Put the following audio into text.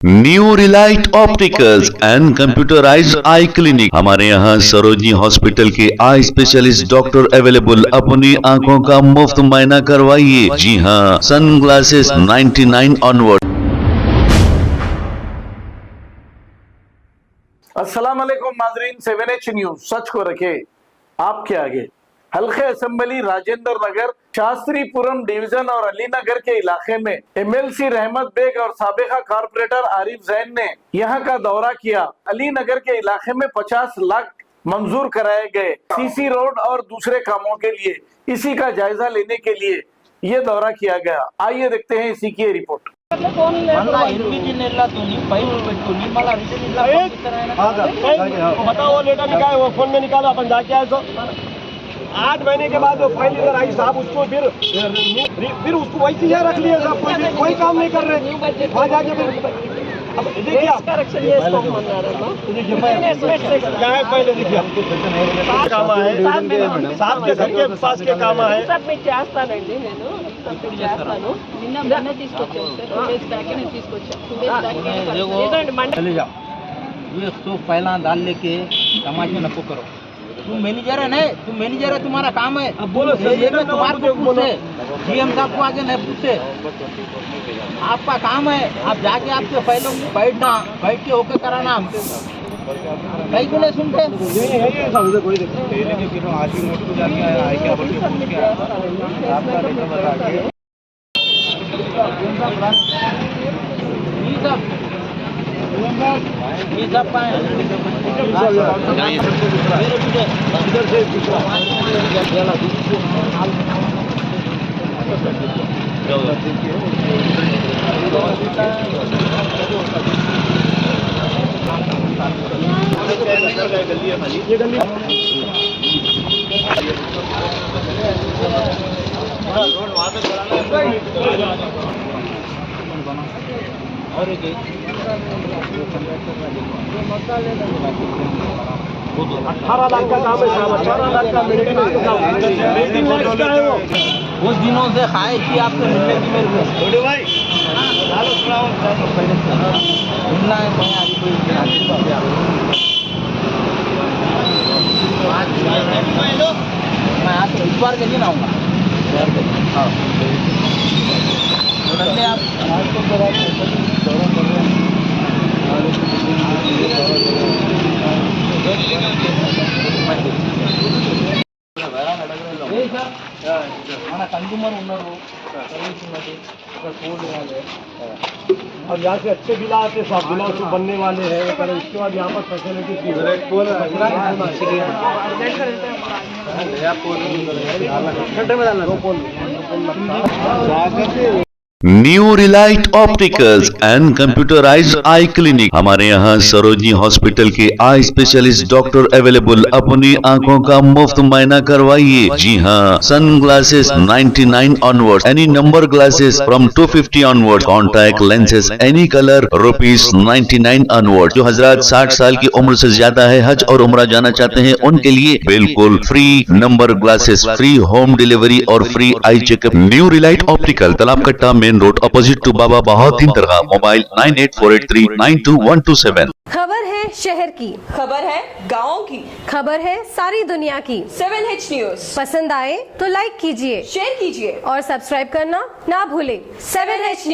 New Relight opticals and computerised I clinic. हमारे यहाँ Sarojini hospital के आई स्पेशलिस्ट डॉक्टर अवेलेबल। अपनी आंखों का मुफ्त मुआयना करवाइए। जी हाँ, सन ग्लासेस 99 ऑनवर्ड। अस्सलाम वालेकुम नाजरीन, 7H न्यूज सच को रखे आपके आगे। हल्के असेंबली राजेंद्र नगर, शास्त्रीपुरम डिवीजन और अलीनगर के इलाके में MLC रहमत बेग और साबिका कारपोरेटर आरिफ जैन ने यहां का दौरा किया। अलीनगर के इलाके में 50 लाख मंजूर कराए गए CC रोड और दूसरे कामों के लिए। इसी का जायजा लेने के लिए ये दौरा किया गया। आइए देखते हैं इसी की रिपोर्ट। बताओ लेटर निकाले, वो फोन में निकालो, अपन जाके आए। तो 8 महीने के बाद वो फाइल इधर आई साहब, उसको फिर उसको वैसे ही रख लिया साहब, कोई काम नहीं कर रहे। वहाँ जाके फिर अब देखिए क्या है, पहले देखिए काम है साहब के घर के पास के काम है। ये तो पहला डाल लेके तमाशे नको करो। तुम मैनेजर है नहीं, तुम मैनेजर है, तुम्हारा काम है। अब बोलो तुम्हारे को पूछे, GM साहब को आगे नहीं पूछे, आपका काम है। आप जाके आपके फाइलों में बैठ के होके कराना। हमसे कहीं को नहीं सुनते। ये सब पाए ये गली और एक 18 लाख का काम है साहब, 18 लाख का मेडिकल का है वो। कुछ दिनों से खाए कि आपसे मिलने की मेरे को भाई मिलना है। मैं आज कोई मैं आज इस बार के दिन आऊँगा। हाँ आप आज तो दौरा कर रहे हैं। कंज्यूमर और यहाँ से अच्छे बिल आते हैं, सब बिलों से बनने वाले हैं। पर इसके बाद यहाँ पर facility new Relight opticals and computerised I clinic. हमारे यहाँ सरोजनी हॉस्पिटल के आई स्पेशलिस्ट डॉक्टर अवेलेबल। अपनी आंखों का मुफ्त मुआयना करवाइए। जी हाँ, sunglasses 99 onward, any number glasses from 250 onward, contact lenses any colour ₹99 onward. जो हजरात 60 साल की उम्र से ज्यादा है, हज और उम्रा जाना चाहते हैं, उनके लिए बिल्कुल free number glasses, free home delivery और free eye checkup. New relight optical, Talab Katta, main road, opposite to Baba Bahauddin Dargah. Mobile 9848392127। खबर है शहर की, खबर है गाँव की, खबर है सारी दुनिया की। 7H न्यूज पसंद आए तो लाइक कीजिए, शेयर कीजिए और सब्सक्राइब करना ना भूले। 7H news.